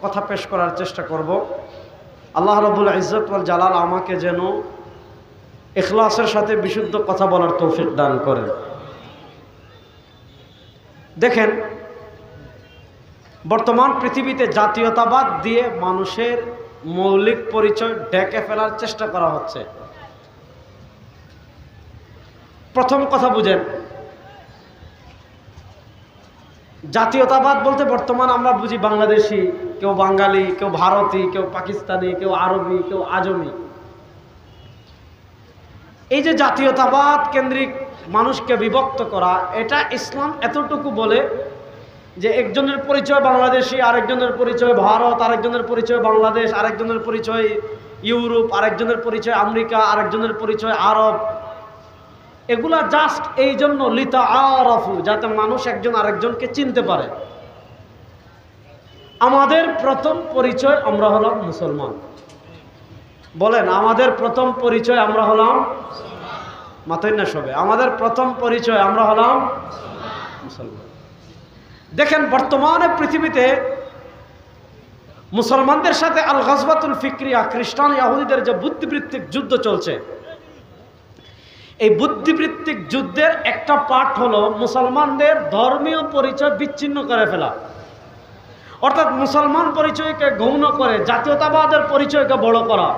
কথা পেশ করার চেষ্টা করব। আল্লাহ রাব্বুল ইজ্জত ওয়াল জালাল আমাকে যেন ইখলাসের সাথে বিশুদ্ধ কথা বলার তৌফিক দান করেন। দেখেন, বর্তমান পৃথিবীতে জাতীয়তাবাদ দিয়ে মানুষের মৌলিক পরিচয় ঢেকে ফেলার চেষ্টা করা হচ্ছে। প্রথম কথা বুঝেন, জাতীয়তাবাদ বলতে বর্তমান আমরা বুঝি বাংলাদেশি, কেউ বাঙালি, কেউ ভারতী, কেউ পাকিস্তানি, কেউ আরবি, কেউ আজমি। এই যে জাতীয়তাবাদ কেন্দ্রিক মানুষকে বিভক্ত করা, এটা ইসলাম এতটুকু বলে যে একজনের পরিচয় বাংলাদেশি, আরেকজনের পরিচয় ভারত, আরেকজনের পরিচয় বাংলাদেশ, আরেকজনের পরিচয় ইউরোপ, আরেকজনের পরিচয় আমেরিকা, আরেকজনের পরিচয় আরব। এগুলা জাস্ট এই জন্য লিতাআরাফু, যাতে মানুষ একজন আরেকজনকে চিনতে পারে। আমাদের প্রথম পরিচয় আমরা হলাম মুসলমান। বলেন, আমাদের প্রথম পরিচয় আমরা হলাম মাথায় না সবে, আমাদের প্রথম পরিচয় আমরা হলাম মুসলমান। দেখেন, বর্তমানে পৃথিবীতে মুসলমানদের সাথে আল গাজওয়াতুল ফিকরিয়া, খ্রিস্টান ইহুদিদের যে বুদ্ধিবৃত্তিক যুদ্ধ চলছে, এই বুদ্ধিবৃত্তিক যুদ্ধের একটা পার্ট হলো মুসলমানদের ধর্মীয় পরিচয় বিচ্ছিন্ন করে ফেলা। অর্থাৎ মুসলমান পরিচয়কে গৌণ করে জাতীয়তাবাদের পরিচয়কে বড় করা,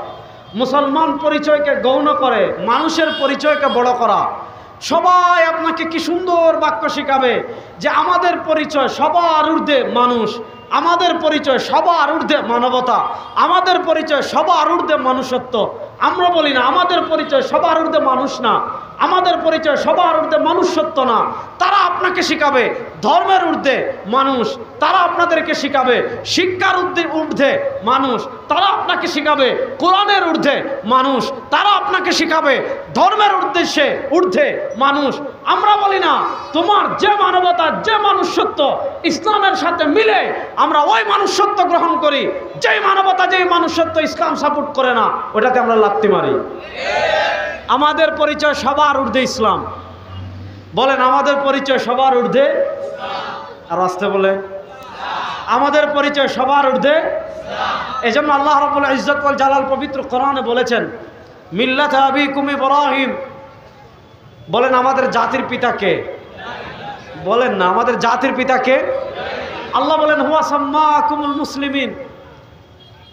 মুসলমান পরিচয়কে গৌণ করে মানুষের পরিচয়কে বড় করা। সবাই আপনাকে কি সুন্দর বাক্য শিখাবে যে আমাদের পরিচয় সবার ঊর্ধ্বে মানুষ, আমাদের পরিচয় সবার ঊর্ধ্বে মানবতা, আমাদের পরিচয় সবার ঊর্ধ্বে মানুষত্ব। আমরা বলি না, আমাদের পরিচয় সবার ঊর্ধ্বে মানুষ না, আমাদের পরিচয় সবার ঊর্ধ্বে মনুষ্যত্ব না। তারা আপনাকে শিখাবে ধর্মের ঊর্ধ্বে মানুষ, তারা আপনাদেরকে শিখাবে শিক্ষার ঊর্ধ্বে মানুষ, তারা আপনাকে শিখাবে কোরআনের ঊর্ধ্বে মানুষ, তারা আপনাকে শিখাবে ধর্মের উদ্দেশ্যে ঊর্ধ্বে মানুষ। আমরা বলি না, তোমার যে মানবতা, যে মনুষ্যত্ব ইসলামের সাথে মিলে আমরা ওই মনুষ্যত্ব গ্রহণ করি। যেই মানবতা, যেই মনুষ্যত্ব ইসলাম সাপোর্ট করে না, ওটাতে আমরা লাথি মারি। আমাদের পরিচয় সবার ঊর্ধ্বে ইসলাম। বলেন, আমাদের পরিচয় সবার ঊর্ধ্বে, আর আসতে বলে আমাদের পরিচয় সবার ঊর্ধ্বে। এজন্য আল্লাহ রাব্বুল ইজ্জত ওয়াল জালাল পবিত্র কোরআনে বলেছেন, মিল্লাত আবিকুম ইব্রাহিম। বলেন, আমাদের জাতির পিতাকে, বলেন না, আমাদের জাতির পিতাকে। আল্লাহ বলেন, হুয়া সাম্মাকুমুল মুসলিমিন,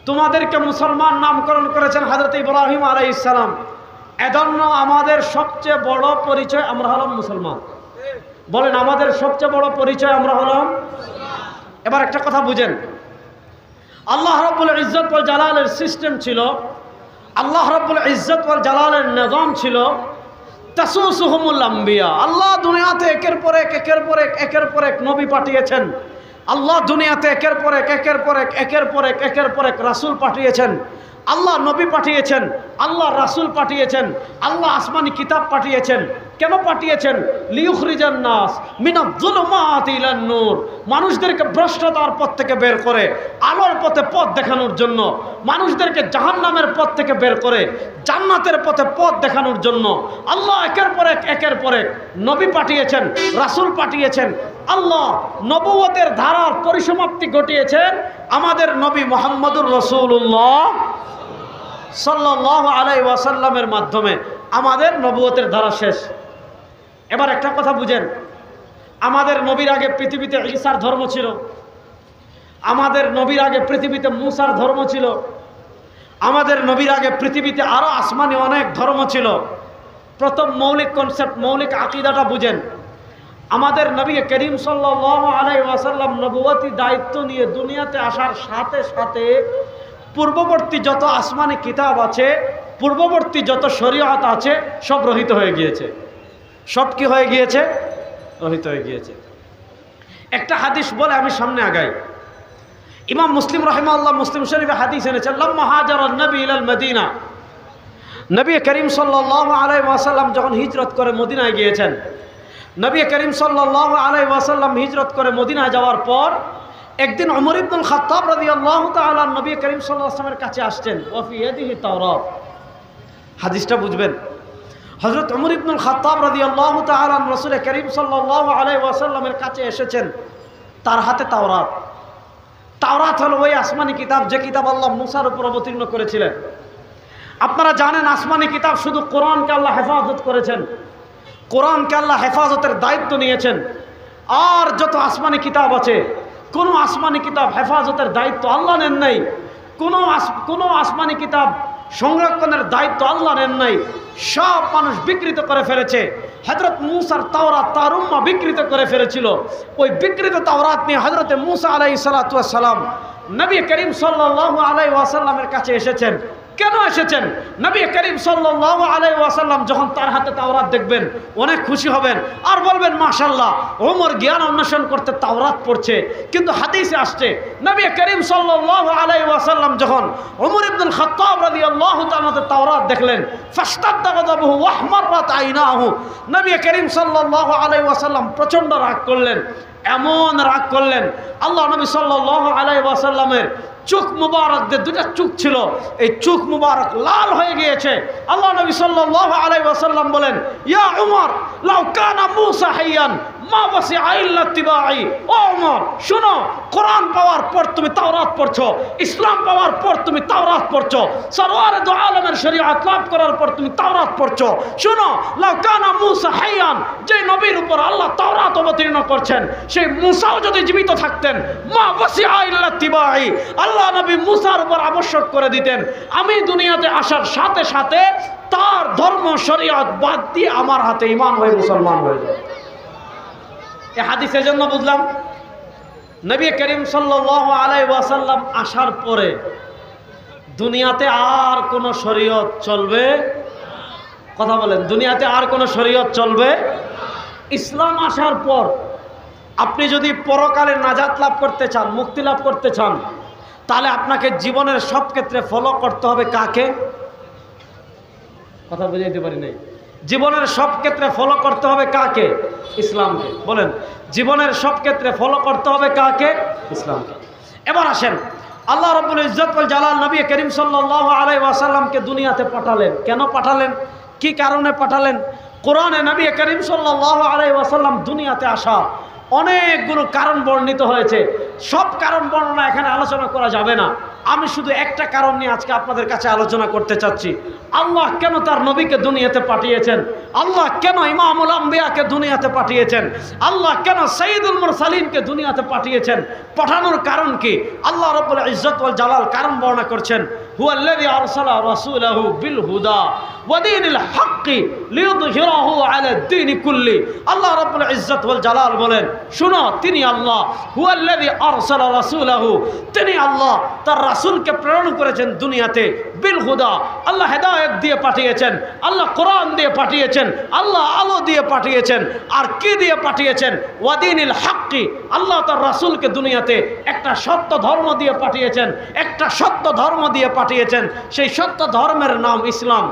তোমাদেরকে মুসলমান নামকরণ করেছেন হযরত ইব্রাহিম আলাইহিস সালাম। এজন্য আমাদের সবচেয়ে বড় পরিচয় আমরা হলাম মুসলমান। বলেন, আমাদের সবচেয়ে বড় পরিচয় আমরা হলাম। এবার একটা কথা বুঝেন, আল্লাহ রাব্বুল ইজ্জত ওয়াল জালালের সিস্টেম ছিল, আল্লাহ রাব্বুল ইজ্জত ওয়াল জালালের নিজাম ছিল তাসুসুহুমুল আম্বিয়া। আল্লাহ দুনিয়াতে একের পর এক, একের পর এক, একের পর এক নবী পাঠিয়েছেন। আল্লাহ দুনিয়াতে একের পর এক, একের পর এক, একের পর এক, একের পর এক রাসূল পাঠিয়েছেন। আল্লাহ নবী পাঠিয়েছেন, আল্লাহ রাসূল পাঠিয়েছেন, আল্লাহ আসমানি কিতাব পাঠিয়েছেন। কেন পাঠিয়েছেন? লিয়ুখরিজান নাস মিনাজ যুলুমাতি ইলান নূর, মানুষদেরকে ভ্রষ্টতার পথ থেকে বের করে আলোর পথে পথ দেখানোর জন্য, মানুষদেরকে জাহান্নামের পথ থেকে বের করে জান্নাতের পথে পথ দেখানোর জন্য আল্লাহ একের পর এক, একের পর এক নবী পাঠিয়েছেন, রাসূল পাঠিয়েছেন। আল্লাহ নবুয়তের ধারার পরিসমাপ্তি ঘটিয়েছেন আমাদের নবী মুহাম্মদুর রাসূলুল্লাহ সাল্লাল্লাহু আলাইহি ওয়াসাল্লামের মাধ্যমে। আমাদের নবুয়তের ধারা শেষ। এবার একটা কথা বুঝেন, আমাদের নবীর আগে পৃথিবীতে ঈসার ধর্ম ছিল, আমাদের নবীর আগে পৃথিবীতে মুসার ধর্ম ছিল, আমাদের নবীর আগে পৃথিবীতে আরো আসমানি অনেক ধর্ম ছিল। প্রথম মৌলিক কনসেপ্ট, মৌলিক আকীদাটা বুঝেন। আমাদের নবী করিম সাল্লাল্লাহু আলাইহি ওয়াসাল্লাম নবুয়তি দায়িত্ব নিয়ে দুনিয়াতে আসার সাথে সাথে পূর্ববর্তী যত আসমানি কিতাব আছে, পূর্ববর্তী যত শরীয়ত আছে, সব রহিত হয়ে গিয়েছে। সব কি হয়ে গিয়েছে? রহিত হয়ে গিয়েছে। একটা হাদিস বলে আমি সামনে আগাই। ইমাম মুসলিম রাহিমাহুল্লাহ মুসলিম শরীফে হাদিস এনেছেন, লাম্মা হাজারান নবী ইলাল মদিনা, নবী করিম সাল্লাল্লাহু আলাইহি ওয়াসাল্লাম যখন হিজরত করে মদিনায় গিয়েছেন, নবী করিম সাল্লাল্লাহু আলাইহি ওয়াসাল্লাম হিজরত করে মদিনায় যাওয়ার পর একদিন ওমর ইবনুল খাত্তাব রাদিয়াল্লাহু তাআলা নবী করিম সাল্লাল্লাহু আলাইহি ওয়াসাল্লামের কাছে আসছেন। ওয়া ফি ইয়াদিহি তাওরাত। হাদিসটা বুঝবেন, হযরত ওমর ইবনুল খাত্তাব রাদিয়াল্লাহু তাআলা রাসূল করিম সাল্লাল্লাহু আলাইহি ওয়াসাল্লামের কাছে এসেছেন, তার হাতে তাওরাত। তাওরাত হলো ওই আসমানি কিতাব যে কিতাব আল্লাহ মুসার উপর অবতীর্ণ করেছিলেন। আপনারা জানেন আসমানি কিতাব শুধু কোরআনকে আল্লাহ হেফাজত করেছেন, কোরআনকে আল্লাহ হেফাজতের দায়িত্ব নিয়েছেন। আর যত আসমানি কিতাব আছে, কোনো আসমানি কিতাব হেফাজতের দায়িত্ব আল্লাহ নেন নাই, কোনো আসমানি কিতাব সংরক্ষণের দায়িত্ব আল্লাহ নেন নাই। সব মানুষ বিকৃত করে ফেলেছে। হযরত মুসার তাওরাত তার উম্মাহ বিকৃত করে ফেলেছিল। ওই বিকৃত তাওরাত নিয়ে হযরত মুসা আলাইহিস সালাতু ওয়াস সালাম নবী করিম সাল্লাল্লাহু আলাইহি ওয়াসাল্লামের কাছে এসেছেন। কেন এসেছেন? নবী করিম সাল্লাল্লাহু আলাইহি ওয়াসাল্লাম যখন তার হাতে তাওরাত দেখবেন অনেক খুশি হবেন আর বলবেন মাশাআল্লাহ, ওমর জ্ঞান অন্বেষণ করতে তাওরাত পড়ছে। কিন্তু হাদিসে আসছে নবী করিম সাল্লাল্লাহু আলাইহি ওয়াসাল্লাম যখন ওমর ইবনুল খাত্তাব রাদিয়াল্লাহু তাআলা তাওরাত দেখলেন, ফাশতাদ্দা গাযাবুহু ওয়া আহমারাত আইনাহু, নবী করিম সাল্লাল্লাহু আলাইহি ওয়াসাল্লাম প্রচন্ড রাগ করলেন। এমন রাগ করলেন, আল্লাহ নবী সাল্লাল্লাহু আলাইহি ওয়াসাল্লামের চোখ মুবারক, যে দুটা চোখ ছিল এই চোখ মুবারক লাল হয়ে গিয়েছে। আল্লাহ নবী সাল্লাল্লাহু আলাইহি ওয়াসাল্লাম বলেন, ইয়া উমর লাউ কানা মুসা হাইয়ান মা ওয়াসিআ ইল্লা তিবাই। ও উমর শোনো, কোরআন পাওয়ার পর তুমি তাওরাত পড়ছো, ইসলাম পাওয়ার পর তুমি তাওরাত পড়ছো, সরওয়ারে দু আলমের শরীয়ত লাভ করার পর তুমি তাওরাত পড়ছো। শোনো, লাউ কানা মুসা হাইয়ান, যে নবীর উপর আল্লাহ তাওরাত অবতীর্ণ করছেন সেই মুসাও যদি জীবিত থাকতেন, মা ওয়াসিআ ইল্লা তিবাই, আল্লাহ নবী মুসার উপর আবশ্যক করে দিতেন আমি দুনিয়াতে আসার সাথে সাথে তার ধর্ম শরীয়ত বাদ দিয়ে আমার হাতে ঈমান হয়ে মুসলমান হয়ে যায়। এই হাদিসের জন্য বুঝলাম নবী করিম সাল্লাল্লাহু আলাইহি ওয়াসাল্লাম আসার পরে দুনিয়াতে আর কোন শরীয়ত চলবে? কথা বলেন, দুনিয়াতে আর কোন শরীয়ত চলবে? ইসলাম আসার পর আপনি যদি পরকালে নাজাত লাভ করতে চান, মুক্তি লাভ করতে চান, তাহলে আপনাকে জীবনের সব ক্ষেত্রে ফলো করতে হবে কাকে? কথা বুঝাইতে পারি নাই। জীবনের সব ক্ষেত্রে ফলো করতে হবে কাকে? ইসলামকে। বলেন, জীবনের সব ক্ষেত্রে ফলো করতে হবে কাকে? ইসলামকে। এবার আসেন, আল্লাহ রাব্বুল ইজ্জত ওয়াল জালাল নবী করিম সাল্লাল্লাহু আলাইহি ওয়াসাল্লামকে দুনিয়াতে পাঠালেন। কেন পাঠালেন? কি কারণে পাঠালেন? কোরআনে নবী করিম সাল্লাল্লাহু আলাইহি ওয়াসাল্লাম দুনিয়াতে আসা অনেকগুলো কারণ বর্ণিত হয়েছে। সব কারণ বর্ণনা এখানে আলোচনা করা যাবে না। আমি শুধু একটা কারণ নিয়ে আজকে আপনাদের কাছে আলোচনা করতে চাচ্ছি। আল্লাহ কেন তার নবীকে দুনিয়াতে পাঠিয়েছেন? আল্লাহ কেন ইমামুল আম্বিয়াকে দুনিয়াতে পাঠিয়েছেন? আল্লাহ কেন সাইয়্যিদুল মুরসালিনকে দুনিয়াতে পাঠিয়েছেন? পাঠানোর কারণ কি? আল্লাহ রাব্বুল ইজ্জত ওয়াল জালাল কারণ বর্ণনা করছেন, হুয়াল্লাযী আরসালা রাসূলাহু বিল হুদা ওয়া দীনিল হাক্কি লিইয়ুযহিরাহু আলা দ্বীনি কুল্লি। আল্লাহ রাব্বুল ইজ্জত ওয়াল জালাল বলেন, শুনো, তিনি আল্লাহ, হুয়াল্লাযী আরসালা রাসূলাহু, তিনি আল্লাহ তার রাসূলকে প্রেরণ করেছেন দুনিয়াতে বিল হুদা, আল্লাহ হেদায়েত দিয়ে পাঠিয়েছেন, আল্লাহ কোরআন দিয়ে পাঠিয়েছেন, আল্লাহ আলো দিয়ে পাঠিয়েছেন। আর কি দিয়ে পাঠিয়েছেন? ওয়া দীনিল হাক্কি, আল্লাহ তার রাসূলকে দুনিয়াতে একটা সত্য ধর্ম দিয়ে পাঠিয়েছেন, একটা সত্য ধর্ম দিয়ে পাঠিয়েছেন। সেই সত্য ধর্মের নাম ইসলাম।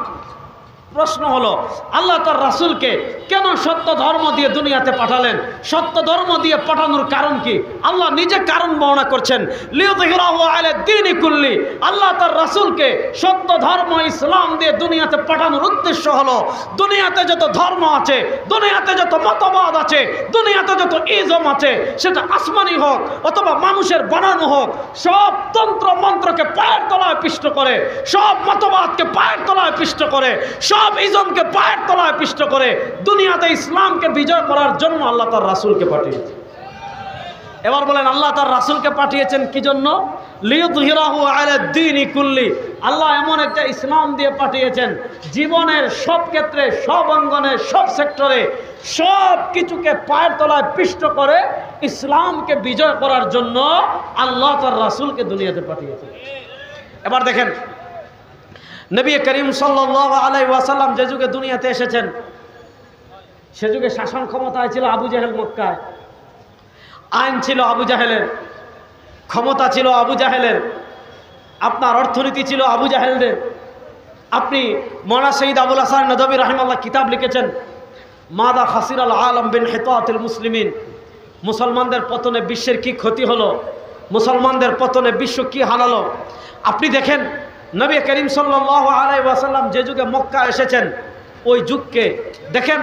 প্রশ্ন হলো, আল্লাহ তার রাসূলকে কেন সত্য ধর্ম দিয়ে দুনিয়াতে পাঠালেন? সত্য ধর্ম দিয়ে পাঠানোর কারণ কি? আল্লাহ নিজে কারণ বর্ণনা করছেন, লিইয়ুযহিরাহু আলা দ্বীনি কুল্লি। আল্লাহ তার রাসূলকে সত্য ধর্ম ইসলাম দিয়ে দুনিয়াতে পাঠানোর উদ্দেশ্য হলো দুনিয়াতে যত ধর্ম আছে, দুনিয়াতে যত মতবাদ আছে, দুনিয়াতে যত ইজম আছে, সেটা আসমানি হোক অথবা মানুষের বানানো হোক, সব তন্ত্র মন্ত্রকে পায়ের তলায় পিষ্ট করে, সব মতবাদকে পায়ের তলায় পিষ্ট করে, সব ইজমকে পায়ের তলায় পিষ্ট করে দুনিয়াতে ইসলামকে বিজয় করার জন্য আল্লাহ তার রাসূলকে পাঠিয়েছেন। এবার বলেন, আল্লাহ তার রাসূলকে পাঠিয়েছেন কি জন্য? লিইয়ুযহিরাহু আলা দ্বীনি কুল্লি। আল্লাহ এমন একটা ইসলাম দিয়ে পাঠিয়েছেন জীবনের সব ক্ষেত্রে, সব অঙ্গনে, সব সেক্টরে, সব কিছুকে পায়ের তলায় পিষ্ট করে ইসলামকে বিজয় করার জন্য আল্লাহ তার রাসূলকে দুনিয়াতে পাঠিয়েছেন। এবার দেখেন, নবী করিম সাল্লাল্লাহু আলাইহি ওয়াসাল্লাম যে যুগে দুনিয়াতে এসেছেন সে যুগে শাসন ক্ষমতায় ছিল আবু জাহেল মক্কায়, আইন ছিল আবু জাহেলের, ক্ষমতা ছিল আবু জাহেলের, আপনার অর্থনীতি ছিল আবু জাহেলদের। আপনি মৌলানা সৈয়দ আবুল হাসান নদভী রাহিমাহুল্লাহ কিতাব লিখেছেন, মাদা খাসিরাল আলম বিন হিতাতিল মুসলিমিন, মুসলমানদের পতনে বিশ্বের কি ক্ষতি হলো, মুসলমানদের পতনে বিশ্ব কি হারালো। আপনি দেখেন নবী করিম সাল্লাল্লাহু আলাইহি ওয়াসাল্লাম যে যুগে মক্কা এসেছেন ওই যুগকে দেখেন,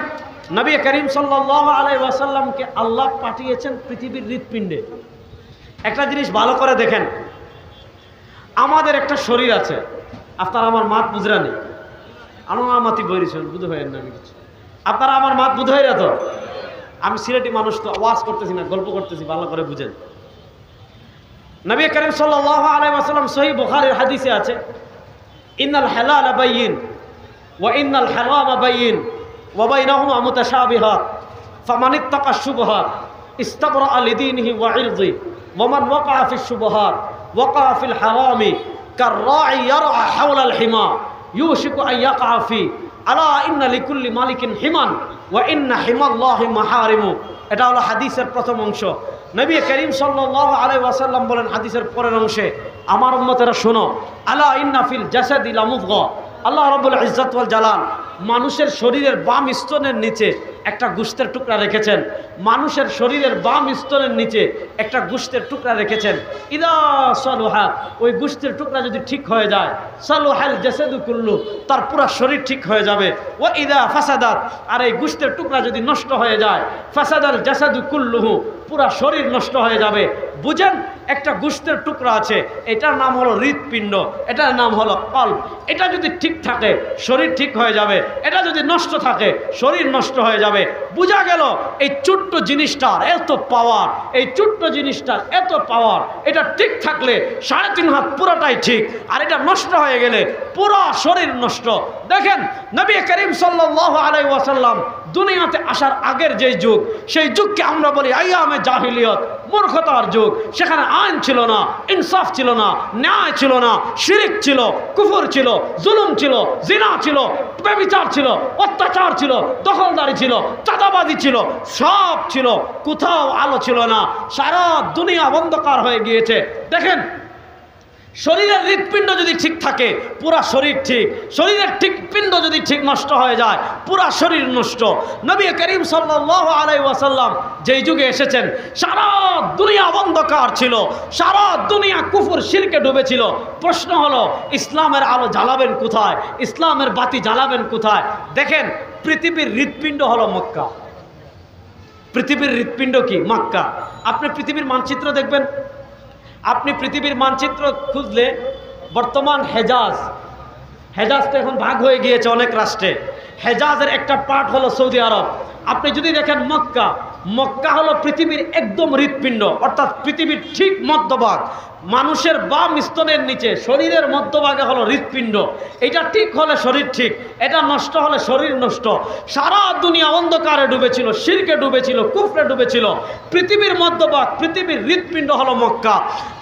নবী করিম সাল্লাল্লাহু আলাইহি ওয়াসাল্লামকে আল্লাহ পাঠিয়েছেন পৃথিবীর হৃৎপিণ্ডে। একটা জিনিস ভালো করে দেখেন, আমাদের একটা শরীর আছে, আপনারা আমার মাত বুঝরানি, আমার মাতি বইরিছেন বুঝ হয় না কিছু, আপনারা আমার মাত বুঝ হয় না তো, আমি সিলেটি মানুষ তো ওয়াজ করতেছি না, গল্প করতেছি, ভালো করে বুঝেন। নবী করিম সাল্লাল্লাহু আলাইহি ওয়াসাল্লাম সহিহ বুখারীর হাদিসে আছে, ইন্নাল হালাল বাইয়িন ওয়া ইন্নাল হারাম বাইয়িন ওয়া বাইনাহুমা মুতাশাবিহাত ফামান ইত্তাকা শুবহাত ইস্তাবরা লিদীনিহি ওয়া ইরদি ওয়া মান ওয়াকা ফিশ শুবহাত ওয়াকা ফিল হারামি কাররাই ইয়ারআ হাওলাল হিমা ইউশিকু আন ইয়াকা ফি আলা ইন্না লিকুল্লি মালিকিন হিমান ওয়া ইন্না হিমাল্লাহি মাহারিমু। এটা হলো হাদিসের প্রথম অংশ। নবী করিম সাল্লাল্লাহু আলাইহি ওয়াসাল্লাম বলেন হাদিসের পরের অংশে, আমার উম্মতেরা শোনো, আলা ইন্না ফিল জাসাদি লামুদগা, আল্লাহ রাব্বুল ইজ্জত ওয়াল জালাল মানুষের শরীরের বাম স্তনের নিচে একটা গোশতের টুকরা রেখেছেন, মানুষের শরীরের বাম স্তনের নিচে একটা গোশতের টুকরা রেখেছেন। ইদা সালুহা, ওই গোশতের টুকরা যদি ঠিক হয়ে যায়, সালুহাল জাসাদু কুল্লু, তার পুরো শরীর ঠিক হয়ে যাবে। ওয়া ইদা ফাসাদাত, আর এই গোশতের টুকরা যদি নষ্ট হয়ে যায়, ফাসাদাল জাসাদু কুল্লুহু, পুরা শরীর নষ্ট হয়ে যাবে। বুঝেন, একটা গোশতের টুকরা আছে, এটার নাম হলো হৃৎপিণ্ড, এটার নাম হলো কলব। এটা যদি ঠিক থাকে শরীর ঠিক হয়ে যাবে, এটা যদি নষ্ট থাকে শরীর নষ্ট হয়ে যাবে। বোঝা গেল এই ছোট্ট জিনিসটার এত পাওয়ার, এই ছোট্ট জিনিসটার এত পাওয়ার। এটা ঠিক থাকলে 3.5 হাত পুরোটাই ঠিক, আর এটা নষ্ট হয়ে গেলে পুরো শরীর নষ্ট। দেখেন নবী করিম সাল্লাল্লাহু আলাইহি ওয়াসাল্লাম দুনিয়াতে আসার আগের যে যুগ, সেই যুগকে আমরা বলি আইয়ামে জাহিলিয়ত, মূর্খতার যুগ। সেখানে আইন ছিল না, ইনসাফ ছিল না, ন্যায় ছিল না, শিরক ছিল, কুফর ছিল, জুলুম ছিল, জিনা ছিল, ব্যভিচার ছিল, অত্যাচার ছিল, দখলদারি ছিল, চাঁদাবাজি ছিল, সব ছিল। কোথাও আলো ছিল না, সারা দুনিয়া অন্ধকার হয়ে গিয়েছে। দেখেন শরীরের হৃৎপিণ্ড যদি ঠিক থাকে পুরা শরীর ঠিক, শরীরের ঠিক পিণ্ড যদি ঠিক নষ্ট হয়ে যায় পুরা শরীর নষ্ট। নবী করিম সাল্লাল্লাহু আলাইহি ওয়াসাল্লাম যেই যুগে এসেছেন সারা দুনিয়া অন্ধকার ছিল, সারা দুনিয়া কুফর শিরকে ডুবেছিল। প্রশ্ন হলো ইসলামের আলো জ্বালাবেন কোথায়, ইসলামের বাতি জ্বালাবেন কোথায়? দেখেন পৃথিবীর হৃৎপিণ্ড হলো মক্কা। পৃথিবীর হৃৎপিণ্ড কি? মক্কা। আপনি পৃথিবীর মানচিত্র দেখবেন, আপনি পৃথিবীর মানচিত্র খুঁজলে বর্তমান হেজাজটা এখন ভাগ হয়ে গিয়েছে অনেক রাষ্ট্রে। হেজাজের একটা পার্ট হলো সৌদি আরব। আপনি যদি দেখেন মক্কা হলো পৃথিবীর একদম হৃৎপিণ্ড, অর্থাৎ পৃথিবীর ঠিক মধ্যভাগ। মানুষের বাম স্তনের নিচে শরীরের মধ্যভাগে হলো হৃৎপিণ্ড। এটা ঠিক হলে শরীর ঠিক, এটা নষ্ট হলে শরীর নষ্ট। সারা দুনিয়া অন্ধকারে ডুবেছিল, শিরকে ডুবেছিল, কুফরে ডুবেছিল। পৃথিবীর মধ্যভাগ, পৃথিবীর হৃৎপিণ্ড হলো মক্কা।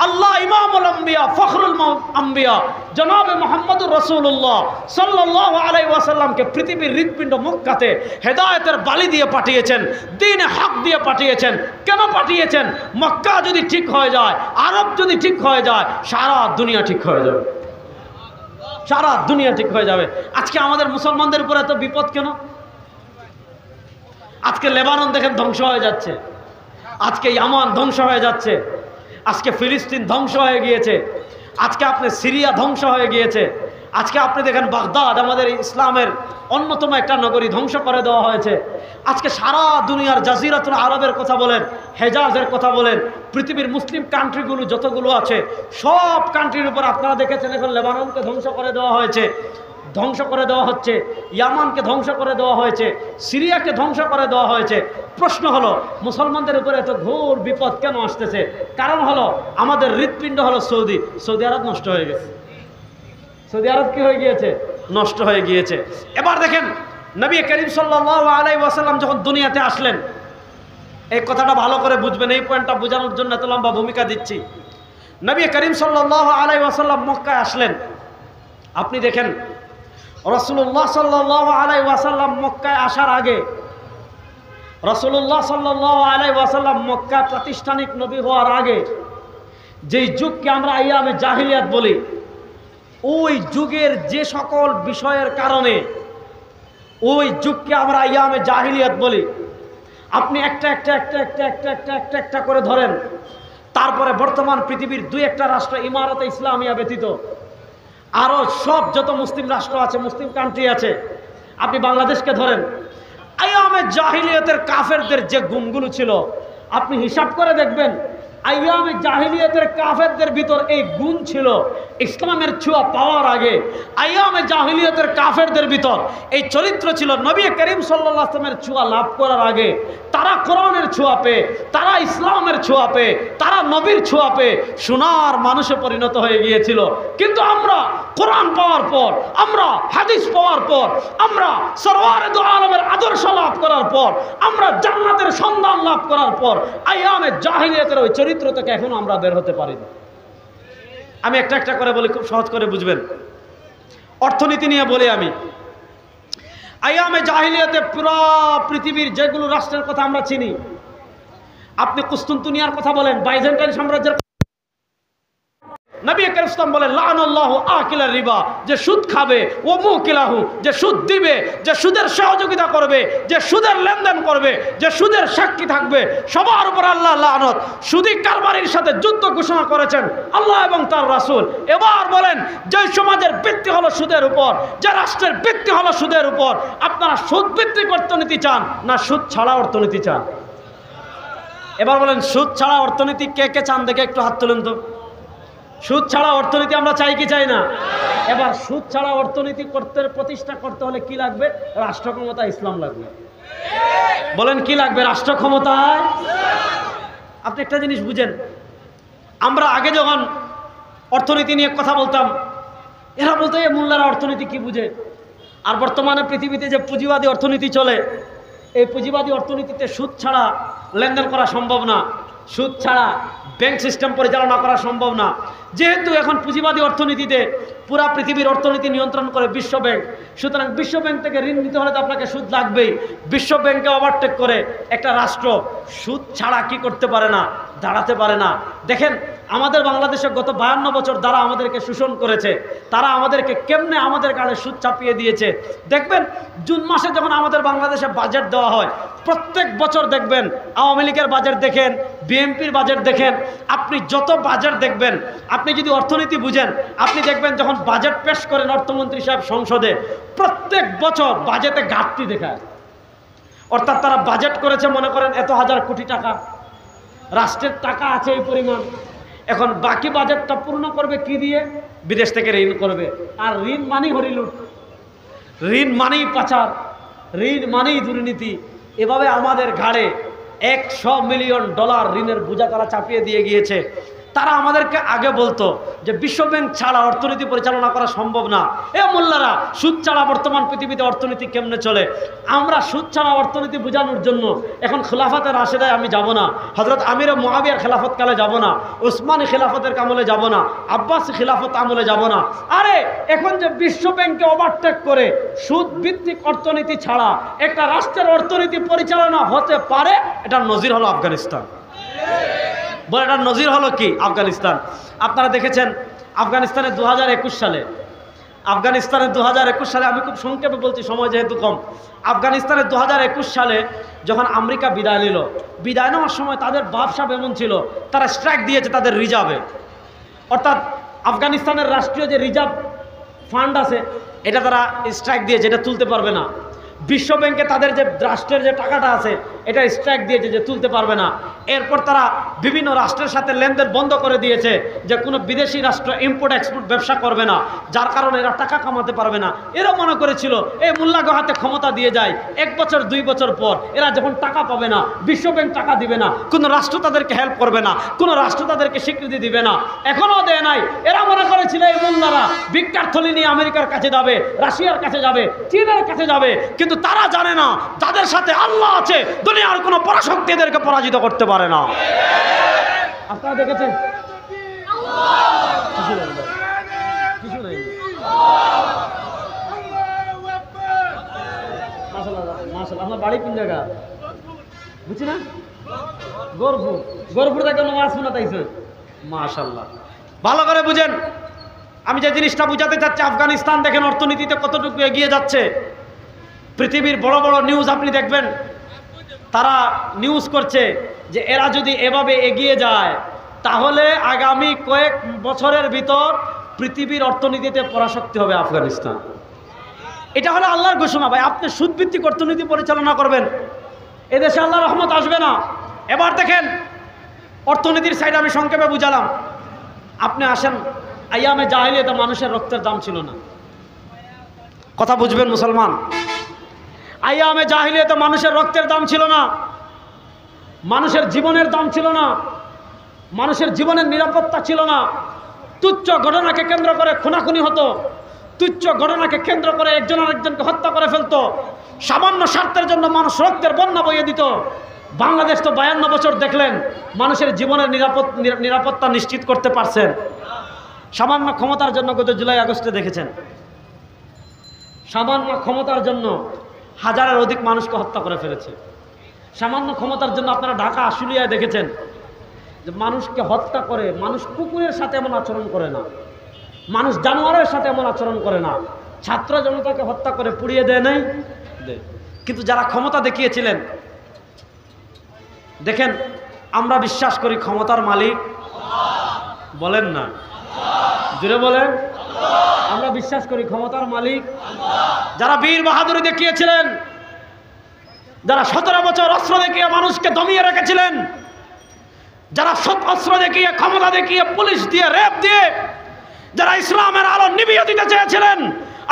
আল্লাহ ইমামুল আম্বিয়া, ফখরুল আম্বিয়া জনাবে মুহাম্মদুর রাসূলুল্লাহ সাল্লাল্লাহু আলাইহি ওয়াসাল্লামকে পৃথিবীর হৃৎপিণ্ড মক্কাতে হেদায়েতের বালি দিয়ে পাঠিয়েছেন, দ্বীনে হক দিয়ে পাঠিয়েছেন। কেন পাঠিয়েছেন? মক্কা যদি ঠিক হয়ে যায়, আরব যদি ঠিক হয়ে যায়, সারা দুনিয়া ঠিক হয়ে যাবে, সারা দুনিয়া ঠিক হয়ে যাবে। আজকে আমাদের মুসলমানদের উপর এত বিপদ কেন? আজকে লেবানন দেখেন ধ্বংস হয়ে যাচ্ছে, আজকে ইয়ামান ধ্বংস হয়ে যাচ্ছে, আজকে ফিলিস্তিন ধ্বংস হয়ে গিয়েছে, আজকে আপনি সিরিয়া ধ্বংস হয়ে গিয়েছে, আজকে আপনি দেখেন বাগদাদ আমাদের ইসলামের অন্যতম একটা নগরী ধ্বংস করে দেওয়া হয়েছে। আজকে সারা দুনিয়ার জাজিরাতুল আরবের কথা বলেন, হেজাজের কথা বলেন, পৃথিবীর মুসলিম কান্ট্রিগুলো যতগুলো আছে সব কান্ট্রির উপর আপনারা দেখেছেন এখন লেবাননকে ধ্বংস করে দেওয়া হয়েছে, ধ্বংস করে দেওয়া হচ্ছে, ইয়ামানকে ধ্বংস করে দেওয়া হয়েছে, সিরিয়াকে ধ্বংস করে দেওয়া হয়েছে। প্রশ্ন হলো মুসলমানদের উপরে এত ঘোর বিপদ কেন আসতেছে? কারণ হলো আমাদের হৃৎপিণ্ড হলো সৌদি আরব নষ্ট হয়ে গেছে। সৌদি আরব কি হয়ে গিয়েছে? নষ্ট হয়ে গিয়েছে। এবার দেখেন নবী করিম সাল্লাল্লাহু আলাইহি ওয়াসাল্লাম যখন দুনিয়াতে আসলেন, এই কথাটা ভালো করে বুঝবেন, এই পয়েন্টটা বোঝানোর জন্য এত লম্বা ভূমিকা দিচ্ছি। নবী করিম সাল্লাল্লাহু আলাইহি ওয়াসাল্লাম মক্কায় আসলেন। আপনি দেখেন রাসূলুল্লাহ সাল্লাল্লাহু আলাইহি ওয়াসাল্লাম মক্কায় আসার আগে, রাসূলুল্লাহ সাল্লাল্লাহু আলাইহি ওয়াসাল্লাম মক্কা প্রাতিষ্ঠানিক নবী হওয়ার আগে যেই যুগকে আমরা আইয়ামে জাহিলিয়াত বলি, ওই যুগের যে সকল বিষয়ের কারণে ওই যুগকে আমরা আইয়ামে জাহিলিয়াত বলি, আপনি একটা করে ধরেন। তারপরে বর্তমান পৃথিবীর 2-1টা রাষ্ট্র ইমারতে ইসলামিয়া ব্যতীত আরও সব যত মুসলিম রাষ্ট্র আছে, মুসলিম কান্ট্রি আছে, আপনি বাংলাদেশকে ধরেন, আইয়ামে জাহিলিয়াতের কাফেরদের যে গুণগুলো ছিল আপনি হিসাব করে দেখবেন আইয়ামে জাহিলিয়াতের কাফেরদের ভিতর এই গুণ ছিল। ইসলামের ছোঁয়া পাওয়ার আগে আইয়ামে জাহিলিয়াতের কাফেরদের ভিতর এই চরিত্র ছিল। নবী করিম সাল্লাল্লাহু আলাইহি ওয়াসাল্লামের ছোঁয়া লাভ করার আগে তারা কোরআনের ছোঁয়া পেয়ে, তারা ইসলামের ছোঁয়া পেয়ে, তারা নবীর ছোঁয়া পেয়ে সোনার মানুষে পরিণত হয়ে গিয়েছিল। কিন্তু আমরা কোরআন পাওয়ার পর, আমরা হাদিস পাওয়ার পর, আমরা সরওয়ারে দু আলমের আদর্শ লাভ করার পর, আমরা জান্নাতের সন্ধান লাভ করার পর আইয়ামে জাহিলিয়াতের ওই চরিত্র থেকে এখনো আমরা বের হতে পারিনি। আমি একটা একটা করে বলি, খুব সহজ করে বুঝবেন। অর্থনীতি নিয়ে বলি আমি। আইয়ামে জাহিলিয়াতে পুরো পৃথিবীর যেগুলো রাষ্ট্রের কথা আমরা চিনি, আপনি কুস্তুনতুনিয়ার কথা বলেন, বাইজেন্টাইন সাম্রাজ্যের নবী করিম ইসলাম বলেন লাআনাল্লাহু আকিলার রিবা, যে সুদ খাবে, ও মুকিলাহু, যে সুদ দিবে, যে সুদের সহযোগিতা করবে, যে সুদের লেনদেন করবে, যে সুদের সাক্ষী থাকবে, সবার উপর আল্লাহ লানত। সুদী কারবারির সাথে যুদ্ধ ঘোষণা করেছেন আল্লাহ এবং তার রাসূল। এবার বলেন, যে সমাজের ভিত্তি হলো সুদের উপর, যে রাষ্ট্রের ভিত্তি হলো সুদের উপর, আপনারা সুদ ভিত্তিক অর্থনীতি চান না সুদ ছাড়া অর্থনীতি চান? এবার বলেন, সুদ ছাড়া অর্থনীতি কে কে চান? দেখে একটু হাত তুলেন তো। সুদ ছাড়া অর্থনীতি আমরা চাই কি চাই না? এবার সুদ ছাড়া অর্থনীতি প্রতিষ্ঠা করতে হলে কি লাগবে? রাষ্ট্র ক্ষমতা ইসলাম লাগবে। বলেন কি লাগবে? রাষ্ট্র ক্ষমতায়। আপনি একটা জিনিস বুঝেন, আমরা আগে যখন অর্থনীতি নিয়ে কথা বলতাম, এরা বলতো এই মোল্লারা অর্থনীতি কি বুঝে। আর বর্তমানে পৃথিবীতে যে পুঁজিবাদী অর্থনীতি চলে, এই পুঁজিবাদী অর্থনীতিতে সুদ ছাড়া লেনদেন করা সম্ভব না, সুদ ছাড়া ব্যাংক সিস্টেম পরিচালনা করা সম্ভব না। যেহেতু এখন পুঁজিবাদী অর্থনীতিতে পুরা পৃথিবীর অর্থনীতি নিয়ন্ত্রণ করে বিশ্ব ব্যাংক, সুতরাং বিশ্ব ব্যাংক থেকে ঋণ নিতে হলে তো আপনাকে সুদ লাগবেই। বিশ্ব ব্যাংকে ওভারটেক করে একটা রাষ্ট্র সুদ ছাড়া কি করতে পারে না? দাঁড়াতে পারে না। দেখেন আমাদের বাংলাদেশে গত 52 বছর যারা আমাদেরকে শোষণ করেছে, তারা আমাদেরকে কেমনে আমাদের গাড়ে সুদ চাপিয়ে দিয়েছে। দেখবেন জুন মাসে যখন আমাদের বাংলাদেশে বাজেট দেওয়া হয়, প্রত্যেক বছর দেখবেন আওয়ামী লীগের বাজেট দেখেন, বিএনপির বাজেট দেখেন, আপনি যত বাজেট দেখবেন, আপনি যদি অর্থনীতি বুঝেন, আপনি দেখবেন যখন বাজেট পেশ করেন অর্থমন্ত্রী সাহেব সংসদে, প্রত্যেক বছর বাজেটে ঘাটতি দেখায়। অর্থাৎ তারা বাজেট করেছে মনে করেন এত হাজার কোটি টাকা, রাষ্ট্রের টাকা আছে এই পরিমাণ, এখন বাকি বাজেটটা পূর্ণ করবে কি দিয়ে? বিদেশ থেকে ঋণ করবে। আর ঋণ মানেই হরিলুট, ঋণ মানেই পাচার, ঋণ মানেই দুর্নীতি। এভাবে আমাদের ঘাড়ে $100 মিলিয়ন ঋণের বোঝা তারা চাপিয়ে দিয়ে গিয়েছে। তারা আমাদেরকে আগে বলতো যে বিশ্ব ব্যাংক ছাড়া অর্থনীতি পরিচালনা করা সম্ভব না। এ মোল্লারা, সুদ ছাড়া বর্তমান পৃথিবীতে অর্থনীতি কেমনে চলে? আমরা সুদ ছাড়া অর্থনীতি বোঝানোর জন্য এখন খেলাফতে রাশেদায় আমি যাব না, হযরত আমির মুআবিয়ার খেলাফত কালে যাব না, উসমানী খেলাফতের আমলে যাব না, আব্বাসী খেলাফত আমলে যাব না। আরে এখন যে বিশ্ব ব্যাংকে ওভারটেক করে সুদ ভিত্তিক অর্থনীতি ছাড়া একটা রাষ্ট্রের অর্থনীতি পরিচালনা হতে পারে, এটার নজির হলো আফগানিস্তান। বলে এটার নজির হলো কি? আফগানিস্তান। আপনারা দেখেছেন আফগানিস্তানে 2021 সালে, আফগানিস্তানে 2021 সালে, আমি খুব সংক্ষেপে বলছি সময় যেহেতু কম, আফগানিস্তানে 2021 সালে যখন আমেরিকা বিদায় নিল, বিদায় নেওয়ার সময় তাদের ব্যবসা এমন ছিল, তারা স্ট্রাইক দিয়েছে তাদের রিজার্ভে। অর্থাৎ আফগানিস্তানের রাষ্ট্রীয় যে রিজার্ভ ফান্ড আছে, এটা তারা স্ট্রাইক দিয়েছে, এটা তুলতে পারবে না। বিশ্ব ব্যাংকে তাদের যে রাষ্ট্রের যে টাকাটা আছে, এটা স্ট্রাইক দিয়েছে যে তুলতে পারবে না। এরপর তারা বিভিন্ন রাষ্ট্রের সাথে লেনদেন বন্ধ করে দিয়েছে, যে কোনো বিদেশি রাষ্ট্র ইম্পোর্ট এক্সপোর্ট ব্যবসা করবে না, যার কারণে এরা টাকা কামাতে পারবে না। এরা মনে করেছিল এই মোল্লাগো হাতে ক্ষমতা দিয়ে যায়, 1 বছর 2 বছর পর এরা যখন টাকা পাবে না, বিশ্ব ব্যাংক টাকা দিবে না, কোনো রাষ্ট্র তাদেরকে হেল্প করবে না, কোনো রাষ্ট্র তাদেরকে স্বীকৃতি দিবে না। এখনও দেয় নাই। এরা মনে করেছিল এই মোল্লারা ভিক্ষার থলি নিয়ে আমেরিকার কাছে যাবে, রাশিয়ার কাছে যাবে, চীনের কাছে যাবে। কিন্তু তারা জানে না যাদের সাথে আল্লাহ আছে, দুনিয়ার কোনো পরাশক্তি এদেরকে পরাজিত করতে পারে না। আপনারা দেখেছেন কিছু নেই। আপনার বাড়ি কোন জায়গা বুঝছি না? গরপুর। গরপুর থেকে নামাজ শোনা তাইছে। মাশাআল্লাহ, ভালো করে বুঝেন। আমি যে জিনিসটা বুঝাতে চাচ্ছি, আফগানিস্তান দেখেন অর্থনীতিতে কতটুকু এগিয়ে যাচ্ছে। পৃথিবীর বড় বড় নিউজ আপনি দেখবেন, তারা নিউজ করছে যে এরা যদি এভাবে এগিয়ে যায়, তাহলে আগামী কয়েক বছরের ভিতর পৃথিবীর অর্থনীতিতে পরাশক্তি হবে আফগানিস্তান। এটা হলো আল্লাহর ঘোষণা। ভাই, আপনি সুদভিত্তিক অর্থনীতি পরিচালনা করবেন, এদেশে আল্লাহর রহমত আসবে না। এবার দেখেন অর্থনীতির সাইড আমি সংক্ষেপে বুঝালাম। আপনি আসেন, আইয়ামে জাহিলিয়াতে মানুষের রক্তের দাম ছিল না। কথা বুঝবেন মুসলমান, আইয়ামে জাহিলিয়াতে মানুষের রক্তের দাম ছিল না, মানুষের জীবনের দাম ছিল না, মানুষের জীবনের নিরাপত্তা ছিল না। তুচ্ছ ঘটনাকে কেন্দ্র করে খুনাখুনি হতো, তুচ্ছ ঘটনাকে কেন্দ্র করে একজন আরেকজনকে হত্যা করে ফেলতো। সামান্য স্বার্থের জন্য মানুষ রক্তের বন্যা বইয়ে দিত। বাংলাদেশ তো 52 বছর দেখলেন, মানুষের জীবনের নিরাপত্তা নিশ্চিত করতে পারছেন। সামান্য ক্ষমতার জন্য গত জুলাই আগস্টে দেখেছেন, সামান্য ক্ষমতার জন্য হাজারের অধিক মানুষকে হত্যা করে ফেলেছে। সামান্য ক্ষমতার জন্য আপনারা ঢাকা আশুলিয়ায় দেখেছেন যে মানুষকে হত্যা করে, মানুষ কুকুরের সাথে এমন আচরণ করে না, মানুষ জানোয়ারের সাথে এমন আচরণ করে না। ছাত্র জনতাকে হত্যা করে পুড়িয়ে দেয় নাই। কিন্তু যারা ক্ষমতা দেখিয়েছিলেন, দেখেন আমরা বিশ্বাস করি ক্ষমতার মালিক বলেন না, জুড়ে বলেন, আমরা বিশ্বাস করি ক্ষমতার মালিক। যারা বীর বাহাদুরি দেখিয়েছিলেন, যারা 17 বছর অস্ত্র দেখিয়ে মানুষকে দমিয়ে রেখেছিলেন, যারা অস্ত্র দেখিয়ে, ক্ষমতা দেখিয়ে, পুলিশ দিয়ে, রেপ দিয়ে যারা ইসলামের আলো নিভিয়ে দিতে চেয়েছিলেন,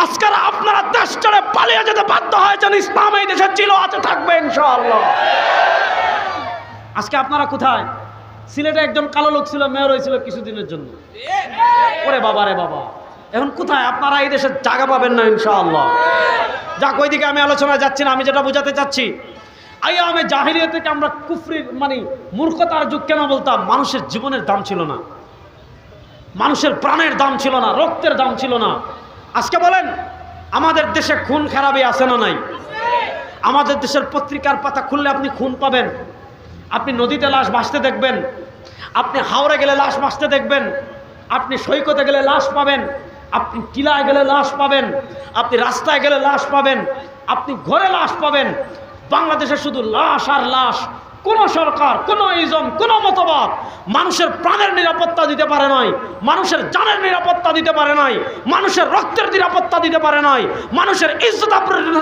আজকাল আপনারা দেশ ছেড়ে পালিয়ে যেতে বাধ্য হয়েছেন। ইসলাম এই দেশে ছিল, আছে, থাকবে ইনশাআল্লাহ। আজকে আপনারা কোথায়? সিলেটে একজন কালো লোক ছিল, মেয়র হয়েছিল কিছুদিনের জন্য। ওরে বাবা রে বাবা, এখন কোথায়? আপনারা এই দেশে জায়গা পাবেন না ইনশাআল্লাহ। যাক, ওইদিকে আমি আলোচনায় যাচ্ছি না। আমি যেটা বোঝাতে চাচ্ছি, আইয়ামে জাহিলিয়াত থেকে আমরা কুফরির মূর্খতার যুগ কেন বলতাম? মানুষের জীবনের দাম ছিল না, মানুষের প্রাণের দাম ছিল না, রক্তের দাম ছিল না। আজকে বলেন, আমাদের দেশে খুন খারাপি আছে না নাই? আমাদের দেশের পত্রিকার পাতা খুললে আপনি খুন পাবেন। আপনি নদীতে লাশ ভাসতে দেখবেন, আপনি হাওড়ে গেলে লাশ ভাসতে দেখবেন, আপনি সৈকতে গেলে লাশ পাবেন, আপনি টিলায় গেলে লাশ পাবেন, আপনি রাস্তায় গেলে লাশ পাবেন, আপনি ঘরে লাশ পাবেন। বাংলাদেশে শুধু লাশ আর লাশ। কোন সরকার, কোন ইজম, কোন মতবাদ মানুষের প্রাণের নিরাপত্তা দিতে পারে নাই, মানুষের জানের নিরাপত্তা দিতে পারে নাই, মানুষের রক্তের নিরাপত্তা দিতে পারে নাই, মানুষের ইজ্জত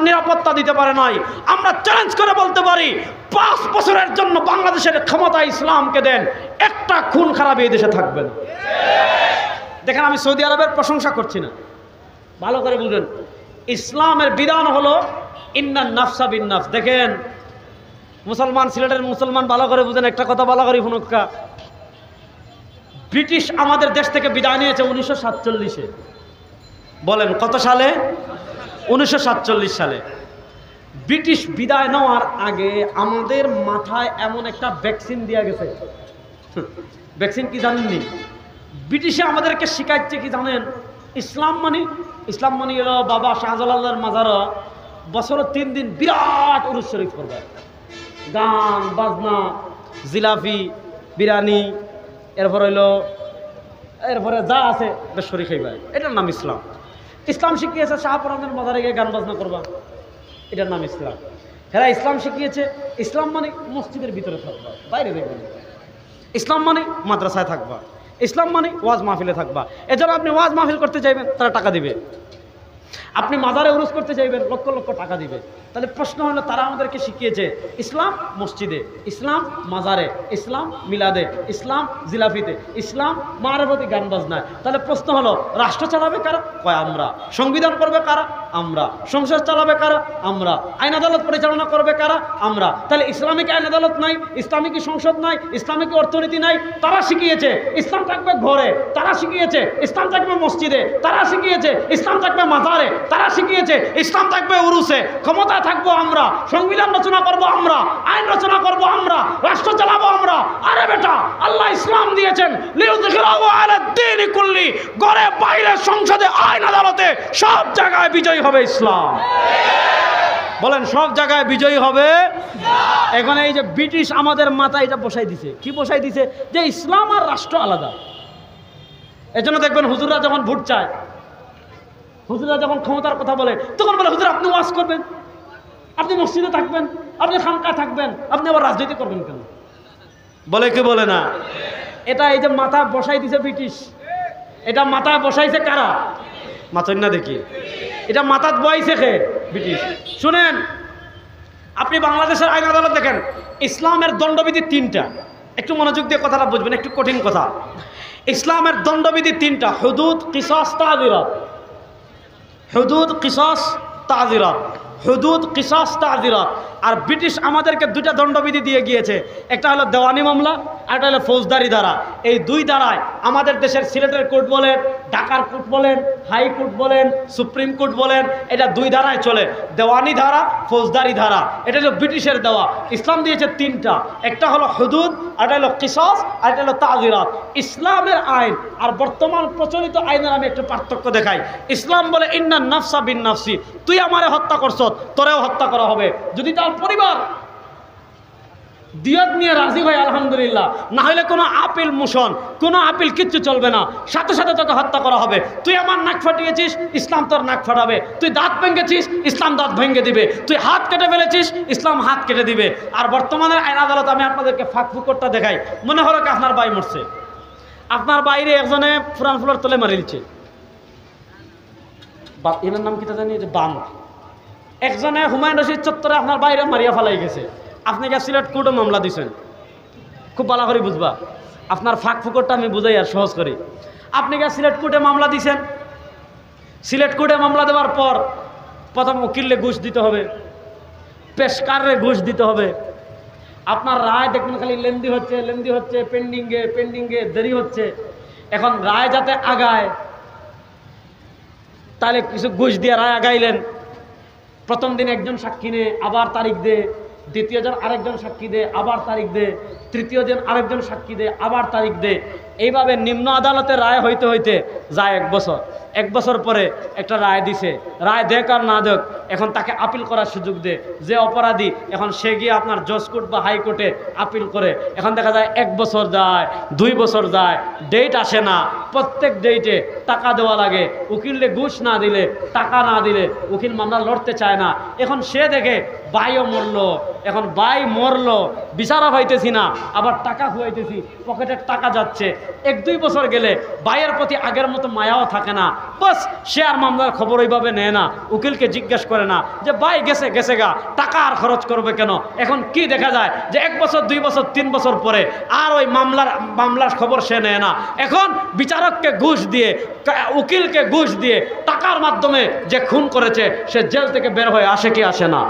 নিরাপত্তা দিতে পারে নাই। আমরা চ্যালেঞ্জ করে বলতে পারি, 5 বছরের জন্য বাংলাদেশের ক্ষমতা ইসলামকে দেন, একটা খুন খারাপ এই দেশে থাকবে না। দেখেন, আমি সৌদি আরবের প্রশংসা করছি না, ভালো করে বুঝেন। ইসলামের বিধান হলো ইন্নান নাফসা বিন নাফস। দেখেন মুসলমান, সিলেটের মুসলমান ভালো করে বুঝেন, একটা কথা ভালো করে ফুনক্কা। ব্রিটিশ আমাদের দেশ থেকে বিদায় নিয়েছে 1947-এ। বলেন কত সালে? 1947 সালে। ব্রিটিশ বিদায় নেওয়ার আগে আমাদের মাথায় এমন একটা ভ্যাকসিন দেওয়া গেছে। ভ্যাকসিন কি জানেননি? ব্রিটিশে আমাদেরকে শিখাচ্ছে কি জানেন? ইসলাম মানে হলো বাবা শাহজালালের মাজারা বছরে 3 দিন বিরাট উরুস শরীফ করবে, গান বাজনা, জিলাপি, বিরিয়ানি, এরপরে যা আছে বেশ শরীর খাইবা। এটার নাম ইসলাম। ইসলাম শিখিয়েছে শাহপুরানের মাজারে গিয়ে গান বাজনা করবা, এটার নাম ইসলাম। হ্যাঁ, ইসলাম শিখিয়েছে ইসলাম মানে মসজিদের ভিতরে থাকবা, বাইরে দেখবেন। ইসলাম মানে মাদ্রাসায় থাকবা, ইসলাম মানে ওয়াজ মাহফিলে থাকবা। এজন্য আপনি ওয়াজ মাহফিল করতে চাইবেন, তারা টাকা দিবে। আপনি মাজারে উরুস করতে চাইবেন, লক্ষ লক্ষ টাকা দিবে। তাহলে প্রশ্ন হলো, তারা আমাদেরকে শিখিয়েছে ইসলাম মসজিদে, ইসলাম মাজারে, ইসলাম মিলাদে, ইসলাম জিলাফিতে, ইসলাম মারফতি গান বাজনায়। তাহলে প্রশ্ন হলো, রাষ্ট্র চালাবে কারা? কয় আমরা। সংবিধান করবে কারা? আমরা। সংসদ চালাবে কারা? আমরা। আইন আদালত পরিচালনা করবে কারা? আমরা। তাহলে ইসলামিক আইন আদালত নাই, ইসলামিক সংসদ নাই, ইসলামিক অর্থনীতি নাই। তারা শিখিয়েছে ইসলাম থাকবে ঘরে, তারা শিখিয়েছে ইসলাম থাকবে মসজিদে, তারা শিখিয়েছে ইসলাম থাকবে মাজারে, তারা শিখিয়েছে ইসলাম থাকবে উরুসে। ক্ষমতা থাকবো আমরা, সংবিধান রচনা করব আমরা, আইন রচনা করব আমরা, রাষ্ট্র চালাবো আমরা। আরে বেটা, আল্লাহ ইসলাম দিয়েছেন লিউযহিরাহু আলাদ দীনি কুল্লি। ঘরে বাইরে, সংসদে, আইন আদালতে, সব জায়গায় বিজয়ী হবে ইসলাম। বলেন সব জায়গায় বিজয়ী হবে। এখন এই যে ব্রিটিশ আমাদের মাথায় এটা বসাই দিছে, কি বসাই দিছে? যে ইসলাম আর রাষ্ট্র আলাদা। এজন্য দেখবেন হুজুররা যখন ভোট চায়, হুজুররা যখন ক্ষমতার কথা বলে, তখন বলে হুজুর আপনি ওয়াজ করবেন, আপনি মসজিদে থাকবেন, আপনি খানকায় থাকবেন, আপনি আবার রাজনীতি করবেন কেন? বলে কি বলে না? এটা এই যে মাথা বসাই দিছে ব্রিটিশ, এটা মাথা বসাইছে কারা? মাথা না দেখি, এটা মাথাত বসাইছে কে? ব্রিটিশ। শুনেন, আপনি বাংলাদেশের আইন আদালত দেখেন, ইসলামের দণ্ডবিধি 3টা। একটু মনোযোগ দিয়ে কথাটা বুঝবেন, একটু কঠিন কথা। ইসলামের দণ্ডবিধি তিনটা: হুদুদ, কিসাস, তাযিরাত। হুদুদ, কিসাস, তাযিরাত। হুদুদ, কিসাস, তাযিরাত। আর ব্রিটিশ আমাদেরকে দুইটা দণ্ডবিধি দিয়ে গিয়েছে, একটা হলো দেওয়ানি মামলা, আর একটা হলো ফৌজদারি ধারা। এই দুই ধারায় আমাদের দেশের সিলেটের কোর্ট বলেন, ঢাকার কোর্ট বলেন, হাইকোর্ট বলেন, সুপ্রিম কোর্ট বলেন, এটা দুই ধারায় চলে, দেওয়ানি ধারা, ফৌজদারি ধারা। এটা হলো ব্রিটিশের দেওয়া। ইসলাম দিয়েছে তিনটা, একটা হলো হুদুদ, আর একটা হলো কিসাস, আর একটা হলো তাযিরাত। ইসলামের আইন আর বর্তমান প্রচলিত আইনের আমি একটু পার্থক্য দেখাই। ইসলাম বলে ইন্নান নাফসা বিন নাফসি, তুই আমারে হত্যা করছ, তোরেও হত্যা করা হবে। যদি তার পরিবার দিয়ত নিয়ে রাজি হয় আলহামদুলিল্লাহ, না হলে কোনো আপিল মোশন, কোনো আপিল কিচ্ছু চলবে না, সাথে সাথে তোকে হত্যা করা হবে। তুই আমার নাক ফাটিয়েছিস, ইসলাম তোর নাক ফাটাবে। তুই দাঁত ভেঙেছিস, ইসলাম দাঁত ভেঙে দিবে। তুই হাত কেটে ফেলেছিস, ইসলাম হাত কেটে দিবে। আর বর্তমানে আইন আদালত আমি আপনাদেরকে ফাঁক ফুকরটা দেখাই। মনে হলো কি আপনার ভাই মরছে, আপনার বাইরে একজনে ফুরান ফুলার তলে মারিলছে, এনার নাম কিটা জানি, বাম। একজনে হুমায়ুন রশিদ চত্বরে আপনার বাইরে মারিয়া ফেলাই গেছে, আপনি গিয়ে সিলেট কোর্টে মামলা দিচ্ছেন। খুব ভালো করে বুঝবা, আপনার ফাঁক ফুকরটা আমি বুঝাই আর সহজ করি। আপনি গিয়ে সিলেট কোর্টে মামলা দিচ্ছেন, সিলেট কোর্টে মামলা দেওয়ার পর প্রথম উকিলে ঘুষ দিতে হবে, পেশকারে ঘুষ দিতে হবে। আপনার রায় দেখুন খালি লেন্দি হচ্ছে, পেন্ডিংয়ে দেরি হচ্ছে। এখন রায় যাতে আগায়, তাহলে কিছু ঘুষ দিয়ে রায় আগাইলেন। প্রথম দিন একজন সাক্ষী নে, আবার তারিখ দে, দ্বিতীয় জন আরেকজন সাক্ষী দে, আবার তারিখ দে, তৃতীয় জন আরেকজন সাক্ষী দে, আবার তারিখ দে। এইভাবে নিম্ন আদালতে রায় হইতে হইতে যায় 1 বছর। 1 বছর পরে একটা রায় দিছে, রায় দেখ আর না দেখ, এখন তাকে আপিল করার সুযোগ দে। যে অপরাধী, এখন সে গিয়ে আপনার জজ কোর্ট বা হাইকোর্টে আপিল করে। এখন দেখা যায় 1 বছর যায়, 2 বছর যায়, ডেট আসে না। প্রত্যেক ডেটে টাকা দেওয়া লাগে। উকিলে ঘুষ না দিলে, টাকা না দিলে উকিল মামলা লড়তে চায় না। এখন সে দেখে ভাইও মরলো, এখন ভাই মরলো, বিচারা পাইতেছি না, আবার টাকা খুয়াইতেছি, পকেটের টাকা যাচ্ছে। 1-2 বছর গেলে ভাইয়ের প্রতি আগের মতো মায়াও থাকে না। বাস সে আর মামলার খবর ওইভাবে নেয় না, উকিলকে জিজ্ঞেস করে না যে ভাই গেছে গা, টাকা আর খরচ করবে কেন। এখন কি দেখা যায় যে 1 বছর, 2 বছর, 3 বছর পরে আর ওই মামলার খবর সে নেয় না। এখন বিচারককে ঘুষ দিয়ে, উকিলকে ঘুষ দিয়ে, টাকার মাধ্যমে যে খুন করেছে সে জেল থেকে বের হয়ে আসে কি আসে না।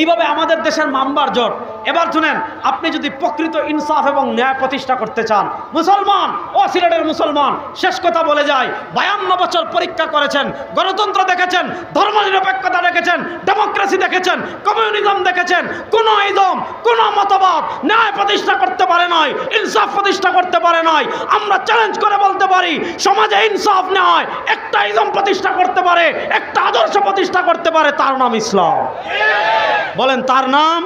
এইভাবে আমাদের দেশের মামলার জট। এবার শুনেন, আপনি যদি প্রকৃত ইনসাফ এবং ন্যায় প্রতিষ্ঠা করতে চান, মুসলমান ও সিলেটের মুসলমান, শেষ কথা বলে যায়, 52 বছর পরীক্ষা করেছেন, গণতন্ত্র দেখেছেন, ধর্মনিরপেক্ষতা দেখেছেন, ডেমোক্রেসি দেখেছেন, কমিউনিজম দেখেছেন, কোনো ইজম, কোনো মতবাদ ন্যায় প্রতিষ্ঠা করতে পারে নয়, ইনসাফ প্রতিষ্ঠা করতে পারে নয়। আমরা চ্যালেঞ্জ করে বলতে পারি, সমাজে ইনসাফ নয়, একটা ইজম প্রতিষ্ঠা করতে পারে, একটা আদর্শ প্রতিষ্ঠা করতে পারে, তার নাম ইসলাম। বলেন তার নাম।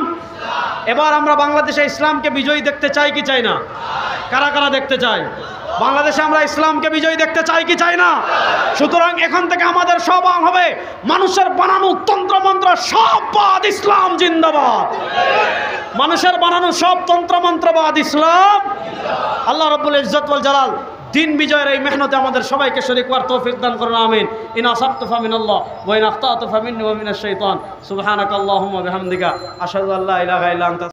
এবার আমরা বাংলাদেশে ইসলামকে বিজয়ী দেখতে চাই কি চাই না? কারা কারা দেখতে চাই? বাংলাদেশে আমরা ইসলামকে বিজয়ী দেখতে চাই কি চাই না? সুতরাং এখন থেকে আমাদের সব হবে, মানুষের বানানো তন্ত্রমন্ত্র সব বাদ, ইসলাম জিন্দাবাদ। মানুষের বানানো সব তন্ত্রমন্ত্রবাদ, ইসলাম। আল্লাহ রাব্বুল ইজ্জত ওয়াল জালাল দিন বিজয়ের এই মেহনতে আমাদের সবাইকে শরীক হওয়ার তৌফিক দান করুন, আমিন। ইন আসাবতু ফামিনাল্লাহ ওয়া ইন আখতাতু ফামিন্নি ওয়া মিনাশ শাইতান। সুবহানাকাল্লাহুম্মা ওয়া বিহামদিকা আশহাদু আল্লা ইলাহা ইল্লা আনতা